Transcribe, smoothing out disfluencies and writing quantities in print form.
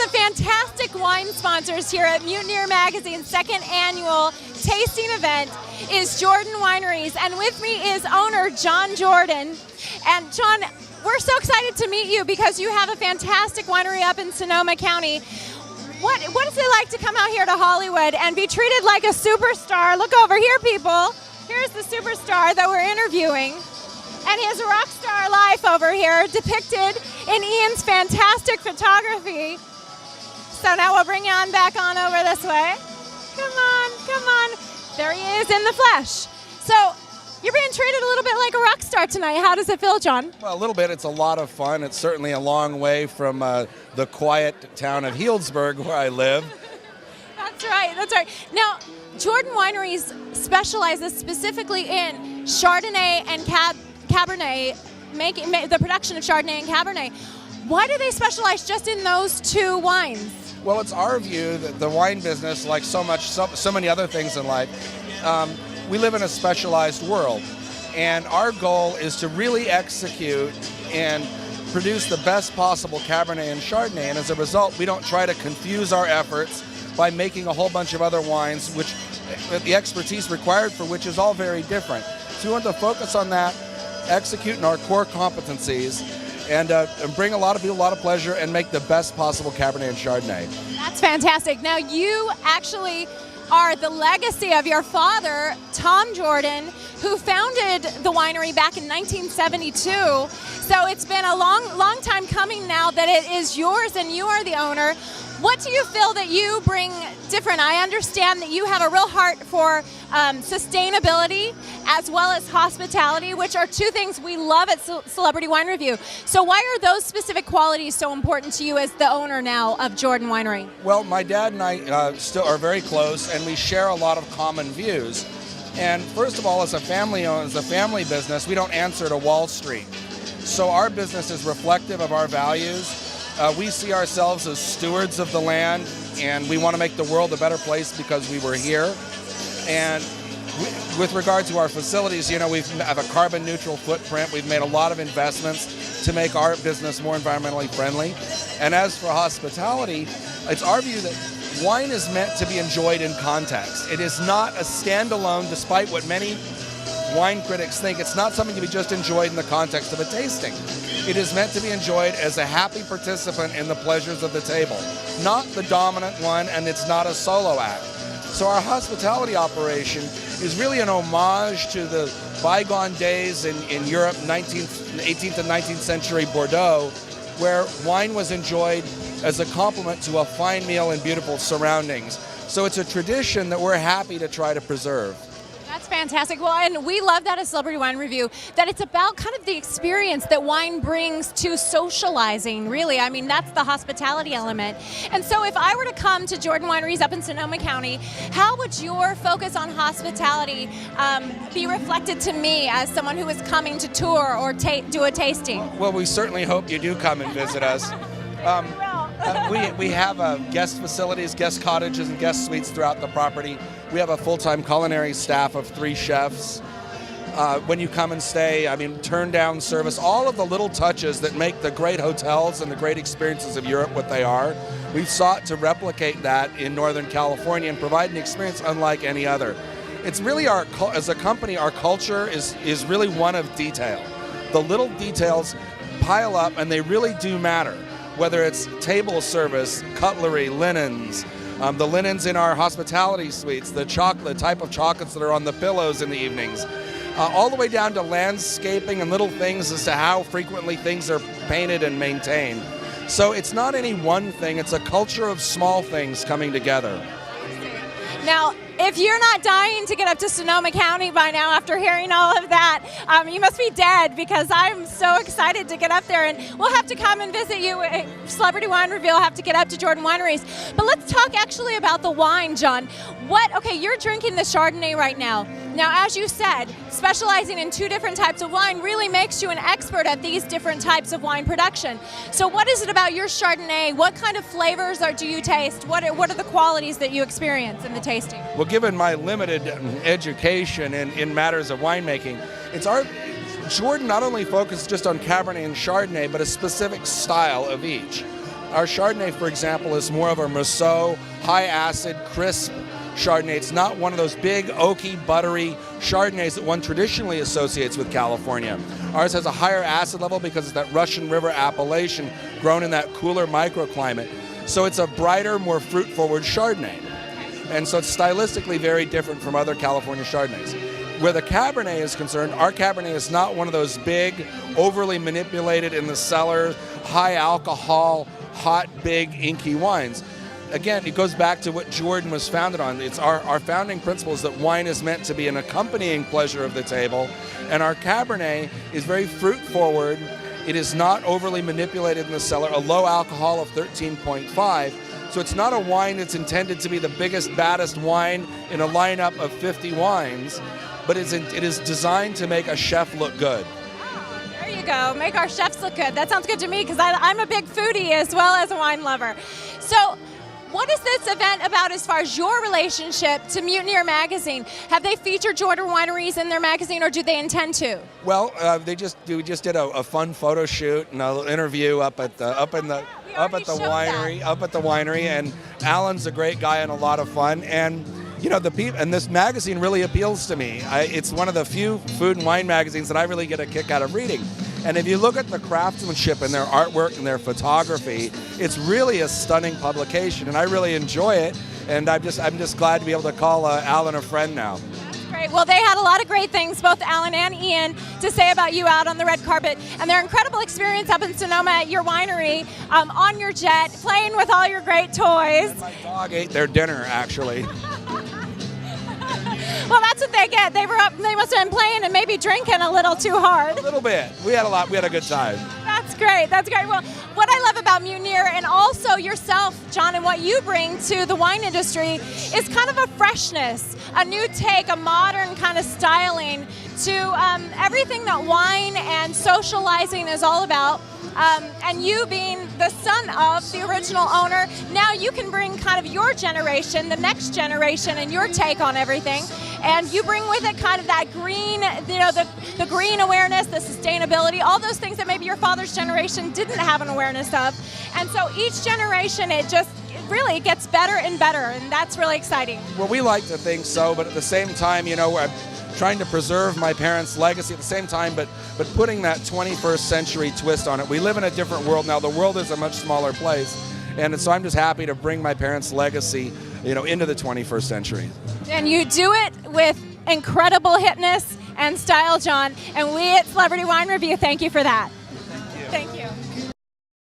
the fantastic wine sponsors here at Mutineer Magazine's second annual tasting event is Jordan Wineries, and with me is owner John Jordan. And John, we're so excited to meet you because you have a fantastic winery up in Sonoma County. What is it like to come out here to Hollywood and be treated like a superstar? Look over here, people. Here's the superstar that we're interviewing. And he has a rock star life over here depicted in Ian's fantastic photography. So now we'll bring you on back on over this way. Come on, come on. There he is in the flesh. So you're being treated a little bit like a rock star tonight. How does it feel, John? Well, a little bit. It's a lot of fun. It's certainly a long way from the quiet town of Healdsburg where I live. That's right, that's right. Now, Jordan Wineries specializes specifically in Chardonnay and Cabernet, the production of Chardonnay and Cabernet. Why do they specialize just in those two wines? Well, it's our view that the wine business, like so many other things in life, we live in a specialized world. And our goal is to really execute and produce the best possible Cabernet and Chardonnay. And as a result, we don't try to confuse our efforts by making a whole bunch of other wines, which the expertise required for which is all very different. So we want to focus on that, execute in our core competencies, and bring a lot of people a lot of pleasure and make the best possible Cabernet and Chardonnay. That's fantastic. Now you actually are the legacy of your father, Tom Jordan, who founded the winery back in 1972. So it's been a long time coming now that it is yours and you are the owner. What do you feel that you bring different? I understand that you have a real heart for sustainability as well as hospitality, which are two things we love at Celebrity Wine Review. So why are those specific qualities so important to you as the owner now of Jordan Winery? Well, my dad and I still are very close, and we share a lot of common views. And first of all, as a family business, we don't answer to Wall Street. So our business is reflective of our values. We see ourselves as stewards of the land, and we want to make the world a better place because we were here. And with regard to our facilities, you know, we have a carbon neutral footprint. We've made a lot of investments to make our business more environmentally friendly. And as for hospitality, it's our view that wine is meant to be enjoyed in context. It is not a standalone, despite what many wine critics think. It's not something to be just enjoyed in the context of a tasting. It is meant to be enjoyed as a happy participant in the pleasures of the table, not the dominant one, and it's not a solo act. So our hospitality operation is really an homage to the bygone days in Europe, 18th and 19th century Bordeaux, where wine was enjoyed as a complement to a fine meal and beautiful surroundings. So it's a tradition that we're happy to try to preserve. That's fantastic. Well, and we love that at Celebrity Wine Review, that it's about kind of the experience that wine brings to socializing, really. I mean, that's the hospitality element. And so if I were to come to Jordan Wineries up in Sonoma County, how would your focus on hospitality be reflected to me as someone who is coming to tour or do a tasting? Well, we certainly hope you do come and visit us. We have guest facilities, guest cottages, and guest suites throughout the property. We have a full-time culinary staff of 3 chefs. When you come and stay, I mean, turn-down service, all of the little touches that make the great hotels and the great experiences of Europe what they are. We've sought to replicate that in Northern California and provide an experience unlike any other. It's really as a company, our culture is really one of detail. The little details pile up, and they really do matter. Whether it's table service, cutlery, linens, the linens in our hospitality suites, the type of chocolates that are on the pillows in the evenings, all the way down to landscaping and little things as to how frequently things are painted and maintained. So it's not any one thing, it's a culture of small things coming together. Now, if you're not dying to get up to Sonoma County by now after hearing all of that, you must be dead, because I'm so excited to get up there, and we'll have to come and visit you. Celebrity Wine Review will have to get up to Jordan Wineries. But let's talk actually about the wine, John. Okay, you're drinking the Chardonnay right now. Now, as you said, specializing in 2 different types of wine really makes you an expert at these different types of wine production. So what is it about your Chardonnay? What kind of flavors do you taste? What are the qualities that you experience in the tasting? Well, given my limited education in matters of winemaking, Jordan not only focuses just on Cabernet and Chardonnay, but a specific style of each. Our Chardonnay, for example, is more of a Merceau, high acid, crisp Chardonnay. It's not one of those big, oaky, buttery Chardonnays that one traditionally associates with California. Ours has a higher acid level because it's that Russian River appellation grown in that cooler microclimate. So it's a brighter, more fruit-forward Chardonnay. And so it's stylistically very different from other California Chardonnays. Where the Cabernet is concerned, our Cabernet is not one of those big, overly manipulated in the cellar, high alcohol, hot, big, inky wines. Again, it goes back to what Jordan was founded on. It's our founding principle is that wine is meant to be an accompanying pleasure of the table, and our Cabernet is very fruit-forward. It is not overly manipulated in the cellar, a low alcohol of 13.5. So it's not a wine that's intended to be the biggest, baddest wine in a lineup of 50 wines, but it is designed to make a chef look good. There you go. Make our chefs look good. That sounds good to me because I'm a big foodie as well as a wine lover. So what is this event about as far as your relationship to Mutineer Magazine? Have they featured Jordan wineries in their magazine, or do they intend to? Well, we just did a fun photo shoot and an interview up at the winery, and Alan's a great guy and a lot of fun. And you know, and this magazine really appeals to me. It's one of the few food and wine magazines that I really get a kick out of reading. And if you look at the craftsmanship and their artwork and their photography, it's really a stunning publication, and I really enjoy it. And I'm just glad to be able to call Alan a friend now. That's great. Well, they had a lot of great things, both Alan and Ian, to say about you out on the red carpet, and their incredible experience up in Sonoma at your winery, on your jet, playing with all your great toys. And my dog ate their dinner, actually. Well, that's what they get. They must have been playing and maybe drinking a little too hard. A little bit. We had a good time. That's great. That's great. Well, what I love about Mutineer and also yourself, John, and what you bring to the wine industry is kind of a freshness, a new take, a modern kind of styling to everything that wine and socializing is all about. And you being the son of the original owner, now you can bring kind of your generation, the next generation, and your take on everything. And you bring with it kind of that green, you know, the green awareness, the sustainability, all those things that maybe your father's generation didn't have an awareness of. And so each generation, it really gets better and better, and that's really exciting. Well, we like to think so, but at the same time, you know, I'm trying to preserve my parents' legacy at the same time, but putting that 21st century twist on it. We live in a different world now. The world is a much smaller place, and so I'm just happy to bring my parents' legacy, you know, into the 21st century. And you do it with incredible hitness and style, John, and we at Celebrity Wine Review thank you for that.